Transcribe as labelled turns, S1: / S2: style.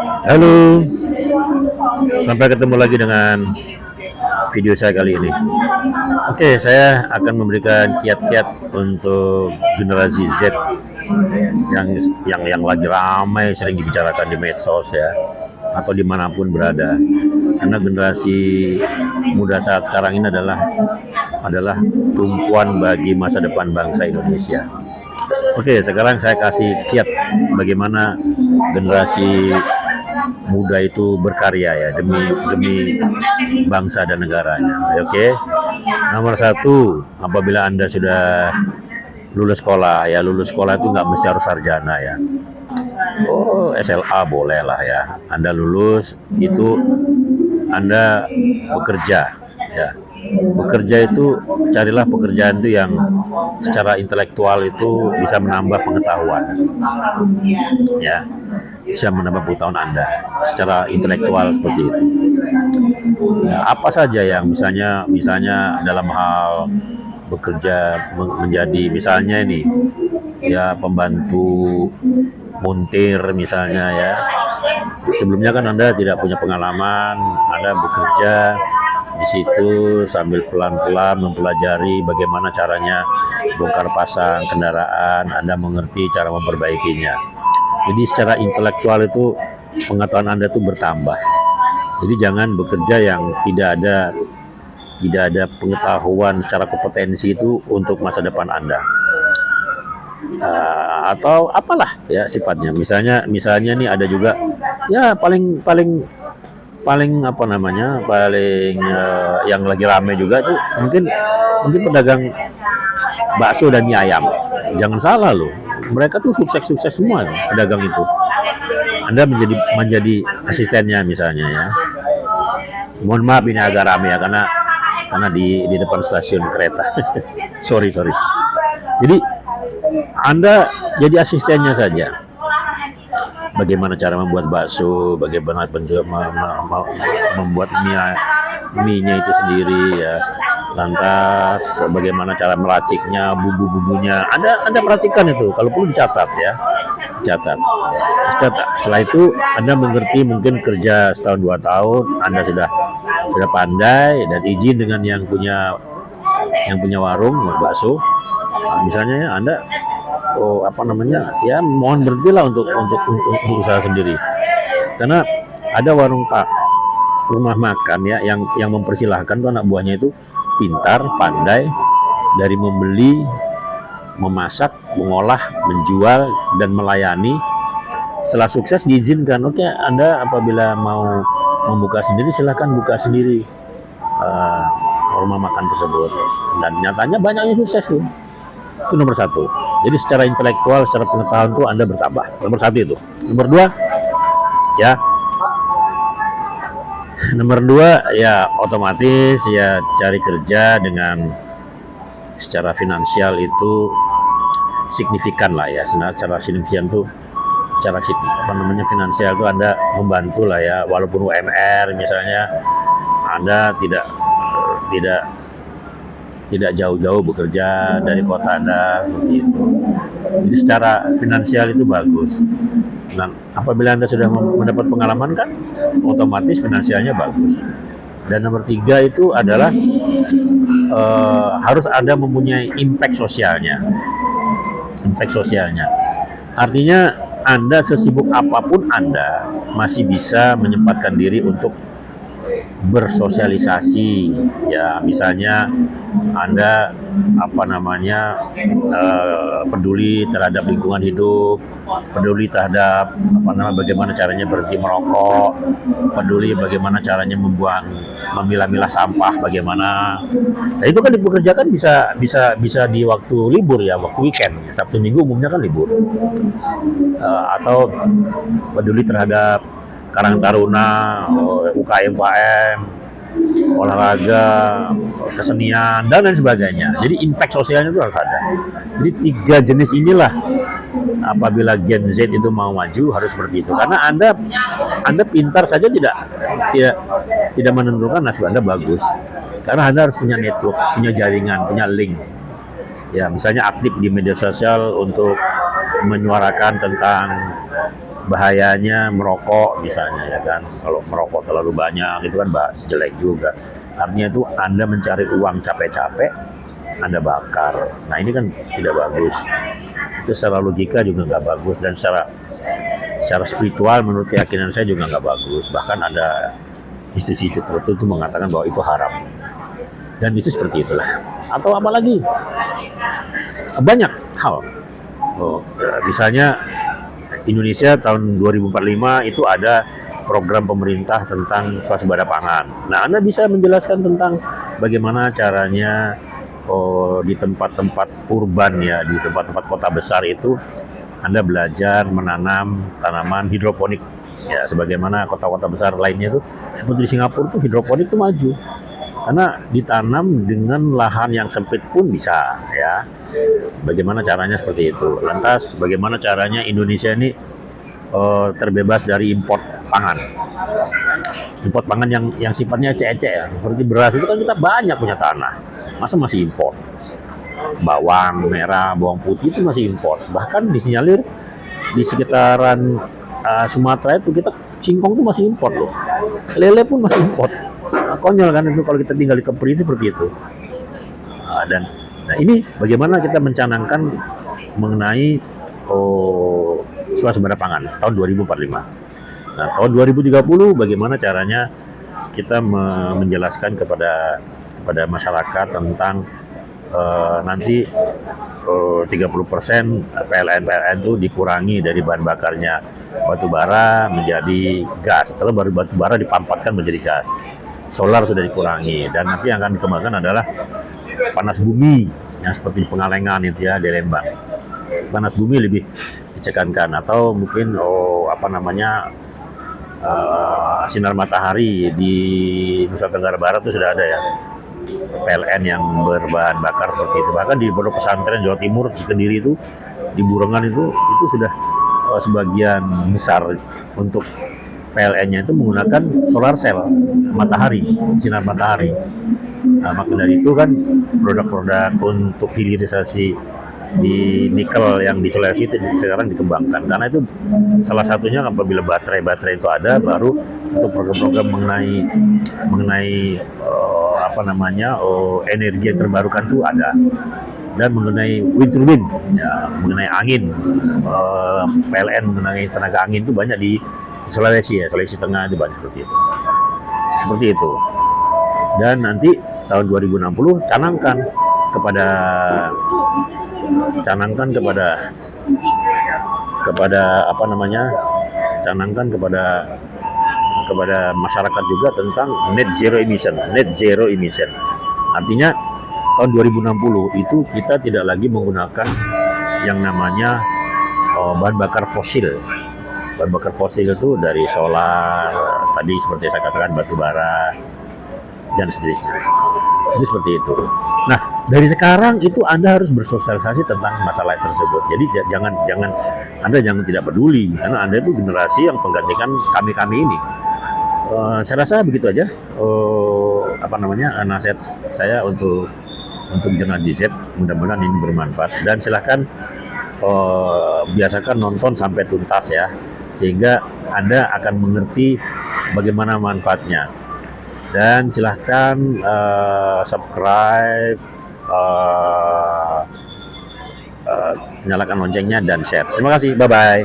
S1: Halo, sampai ketemu lagi dengan video saya kali ini. Oke, saya akan memberikan kiat-kiat untuk generasi Z yang yang lagi ramai sering dibicarakan di medsos ya, atau dimanapun berada. Karena generasi muda saat sekarang ini adalah tumpuan bagi masa depan bangsa Indonesia. Oke, sekarang saya kasih kiat bagaimana generasi muda itu berkarya ya demi demi bangsa dan negaranya. Oke. Nomor satu, apabila Anda sudah lulus sekolah ya, lulus sekolah itu nggak mesti harus sarjana ya. Oh, SLA boleh lah ya. Anda lulus itu Anda bekerja ya. Bekerja itu carilah pekerjaan itu yang secara intelektual itu bisa menambah pengetahuan ya, bisa menambah pengetahuan Anda secara intelektual seperti itu ya. Apa saja yang misalnya dalam hal bekerja menjadi misalnya ini ya, pembantu montir misalnya ya. Sebelumnya kan Anda tidak punya pengalaman, Anda bekerja di situ sambil pelan-pelan mempelajari bagaimana caranya bongkar pasang kendaraan, Anda mengerti cara memperbaikinya. Jadi secara intelektual itu pengetahuan Anda itu bertambah. Jadi jangan bekerja yang tidak ada pengetahuan secara kompetensi itu untuk masa depan Anda. Atau apalah ya sifatnya. Misalnya nih ada juga ya paling apa namanya, yang lagi rame juga tuh mungkin pedagang bakso dan mie ayam. Jangan salah loh, mereka tuh sukses semua pedagang itu. Anda menjadi asistennya misalnya ya. Mohon maaf ini agak rame ya, karena di depan stasiun kereta. sorry. Jadi Anda jadi asistennya saja. Bagaimana cara membuat bakso, bagaimana membuat mie-nya itu sendiri ya. Lantas bagaimana cara meraciknya, bumbu-bumbunya. Anda perhatikan itu, kalau perlu dicatat ya. Dicatat. Setelah itu Anda mengerti, mungkin kerja setahun 2 tahun, Anda sudah pandai dan izin dengan yang punya warung bakso. Misalnya ya, Anda mohon berhentilah untuk usaha sendiri, karena ada rumah makan ya yang mempersilahkan tuh anak buahnya itu pintar, pandai dari membeli, memasak, mengolah, menjual dan melayani. Setelah sukses diizinkan, oke, Anda apabila mau membuka sendiri silahkan buka sendiri rumah makan tersebut, dan nyatanya banyak yang sukses tuh. Itu nomor satu. Jadi secara intelektual, secara pengetahuan tuh Anda bertambah. Nomor satu itu. Nomor dua ya otomatis ya cari kerja dengan secara finansial itu signifikan lah ya. Secara signifikan tuh finansial tuh Anda membantu lah ya, walaupun UMR misalnya Anda tidak jauh-jauh bekerja dari kota Anda seperti itu. Jadi secara finansial itu bagus. Dan apabila Anda sudah mendapat pengalaman kan, otomatis finansialnya bagus. Dan nomor 3 itu adalah harus Anda mempunyai impact sosialnya. Artinya Anda sesibuk apapun Anda masih bisa menyempatkan diri untuk bersosialisasi ya. Misalnya Anda peduli terhadap lingkungan hidup, peduli terhadap bagaimana caranya berhenti merokok, peduli bagaimana caranya memilah-milah sampah bagaimana. Nah, itu kan dipekerjakan bisa di waktu libur ya, waktu weekend. Sabtu Minggu umumnya kan libur. Atau peduli terhadap Karang Taruna, UKM, olahraga, kesenian dan lain sebagainya. Jadi impact sosialnya itu harus ada. Jadi 3 jenis inilah apabila Gen Z itu mau maju harus seperti itu. Karena Anda pintar saja tidak menentukan nasib Anda bagus. Karena Anda harus punya network, punya jaringan, punya link. Ya, misalnya aktif di media sosial untuk menyuarakan tentang bahayanya merokok misalnya ya kan. Kalau merokok terlalu banyak itu kan jelek juga. Artinya itu Anda mencari uang capek-capek, Anda bakar. Nah ini kan tidak bagus. Itu secara logika juga nggak bagus, dan secara spiritual menurut keyakinan saya juga nggak bagus. Bahkan ada institusi tertentu itu mengatakan bahwa itu haram. Dan itu seperti itulah. Atau apalagi banyak hal. Misalnya Indonesia tahun 2045 itu ada program pemerintah tentang swasembada pangan. Nah, Anda bisa menjelaskan tentang bagaimana caranya di tempat-tempat urban ya, di tempat-tempat kota besar itu Anda belajar menanam tanaman hidroponik ya, sebagaimana kota-kota besar lainnya itu seperti di Singapura itu hidroponik itu maju. Karena ditanam dengan lahan yang sempit pun bisa ya. Bagaimana caranya seperti itu. Lantas bagaimana caranya Indonesia ini terbebas dari import pangan. Import pangan yang sifatnya ecek-ecek ya. Seperti beras itu kan kita banyak punya tanah. Masa masih import? Bawang merah, bawang putih itu masih import. Bahkan disinyalir di sekitaran Sumatera itu kita singkong itu masih import loh. Lele pun masih import. Konyol kan itu kalau kita tinggal di Kepri seperti itu. Nah ini bagaimana kita mencanangkan mengenai swasembada pangan tahun 2045. Nah tahun 2030 bagaimana caranya kita menjelaskan kepada masyarakat tentang nanti 30% PLN itu dikurangi dari bahan bakarnya batu bara menjadi gas, atau batu bara dipampatkan menjadi gas. Solar sudah dikurangi, dan nanti yang akan dikembangkan adalah panas bumi yang seperti Pengalengan itu ya, di Lembang. Panas bumi lebih ditekankan, atau mungkin sinar matahari di Nusa Tenggara Barat itu sudah ada ya, PLN yang berbahan bakar seperti itu. Bahkan di Pondok Pesantren Jawa Timur di Kediri itu, di Burengan itu sudah sebagian besar untuk PLN-nya itu menggunakan solar cell, matahari, sinar matahari. Nah, maka dari itu kan produk-produk untuk hilirisasi di nikel yang di Sulawesi itu sekarang dikembangkan. Karena itu salah satunya apabila baterai itu ada, baru untuk program-program mengenai energi yang terbarukan itu ada. Dan mengenai wind turbine, ya, mengenai angin, PLN mengenai tenaga angin itu banyak di Sulawesi ya, Sulawesi Tengah itu banyak seperti itu. Seperti itu. Dan nanti tahun 2060 canangkan kepada masyarakat juga tentang net zero emission. Artinya tahun 2060 itu kita tidak lagi menggunakan yang namanya bahan bakar fosil. Bahan bakar fosil itu dari solar, tadi seperti saya katakan batu bara, dan seterusnya. Itu seperti itu. Nah, dari sekarang itu Anda harus bersosialisasi tentang masalah tersebut. Jadi Anda jangan tidak peduli, karena Anda itu generasi yang menggantikan kami ini. Saya rasa begitu aja. Nasihat saya untuk jurnal GZ. Mudah-mudahan ini bermanfaat, dan silahkan biasakan nonton sampai tuntas ya, sehingga Anda akan mengerti bagaimana manfaatnya. Dan silahkan subscribe, nyalakan loncengnya, dan share. Terima kasih, bye-bye.